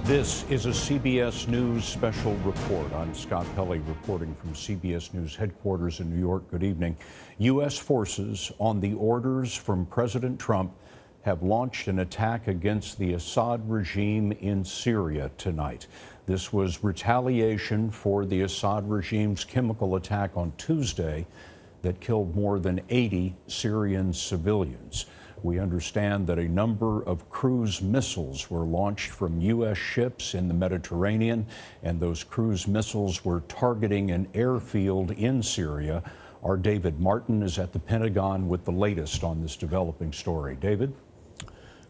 This is a CBS News Special Report. I'm Scott Pelley reporting from CBS News headquarters in New York. Good evening. U.S. forces, on the orders from President Trump, have launched an attack against the Assad regime in Syria tonight. This was retaliation for the Assad regime's chemical attack on Tuesday that killed more than 80 Syrian civilians. We understand that a number of cruise missiles were launched from U.S. ships in the Mediterranean, and those cruise missiles were targeting an airfield in Syria. Our David Martin is at the Pentagon with the latest on this developing story. David?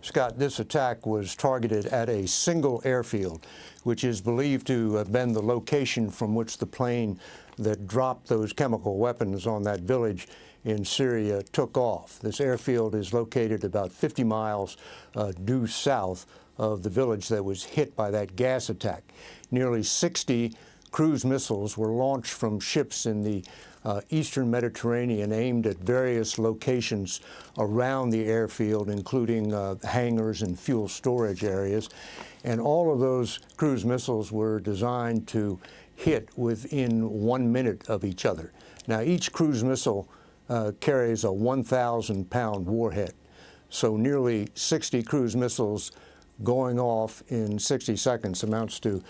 Scott, this attack was targeted at a single airfield, which is believed to have been the location from which the plane that dropped those chemical weapons on that village in Syria took off. This airfield is located about 50 miles due south of the village that was hit by that gas attack. Nearly 60 cruise missiles were launched from ships in the eastern Mediterranean aimed at various locations around the airfield, including hangars and fuel storage areas. And all of those cruise missiles were designed to hit within 1 minute of each other. Now, each cruise missile carries a 1,000-pound warhead. So nearly 60 cruise missiles going off in 60 seconds amounts to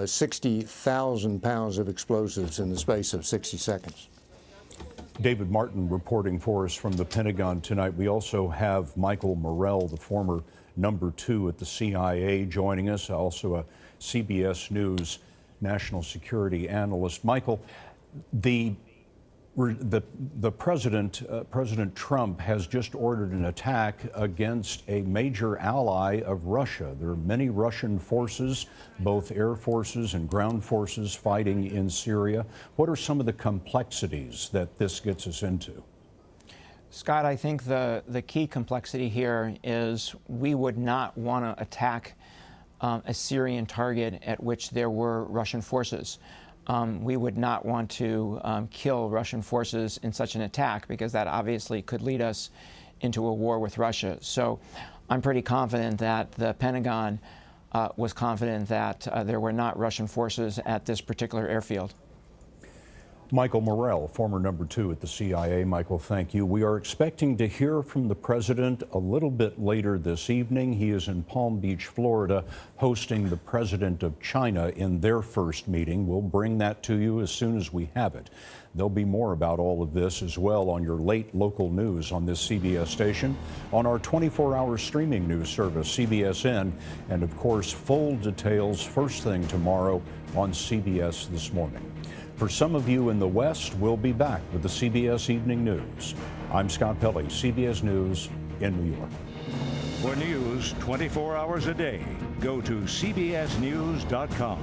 60,000 pounds of explosives in the space of 60 seconds. David Martin reporting for us from the Pentagon tonight. We also have Michael Morell, the former #2 at the CIA, joining us, also a CBS News national security analyst. Michael, the President Trump has just ordered an attack against a major ally of Russia. There are many Russian forces, both air forces and ground forces, fighting in Syria. What are some of the complexities that this gets us into? Scott, I think the key complexity here is we would not want to attack a Syrian target at which there were Russian forces. We would not want to kill Russian forces in such an attack, because that obviously could lead us into a war with Russia. So I'm pretty confident that the Pentagon was confident that there were not Russian forces at this particular airfield. Michael Morell, former #2 at the CIA. Michael, thank you. We are expecting to hear from the president a little bit later this evening. He is in Palm Beach, Florida, hosting the president of China in their first meeting. We'll bring that to you as soon as we have it. There'll be more about all of this as well on your late local news on this CBS station, on our 24-hour streaming news service, CBSN, and of course, full details first thing tomorrow on CBS This Morning. For some of you in the West, we'll be back with the CBS Evening News. I'm Scott Pelley, CBS News in New York. For news 24 hours a day, go to CBSNews.com.